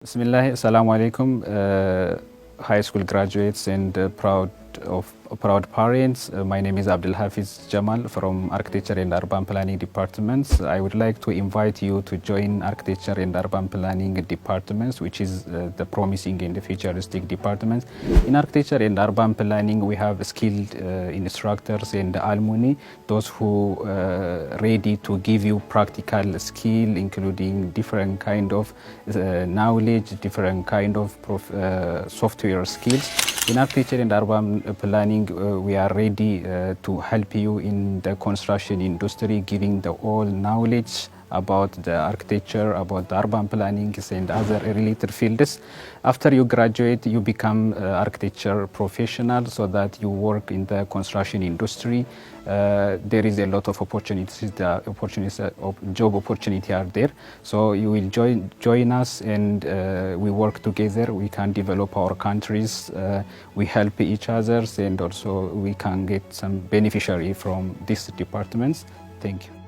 Bismillah, Assalamu alaikum, high school graduates and proud parents. My name is Abdul Hafiz Jamal from Architecture and Urban Planning Departments. I would like to invite you to join Architecture and Urban Planning Departments, which is the promising and the futuristic departments. In Architecture and Urban Planning, we have skilled instructors and alumni, those who are ready to give you practical skill, including different kind of knowledge, different kind of software skills. In Architecture and Urban Planning, we are ready to help you in the construction industry, giving the all knowledge about the architecture, about the urban planning and other related fields. After you graduate, you become architecture professional so that you work in the construction industry. There is a lot of opportunities, job opportunity are there. So you will join us and we work together. We can develop our countries, we help each other, and also we can get some beneficiary from these departments. Thank you.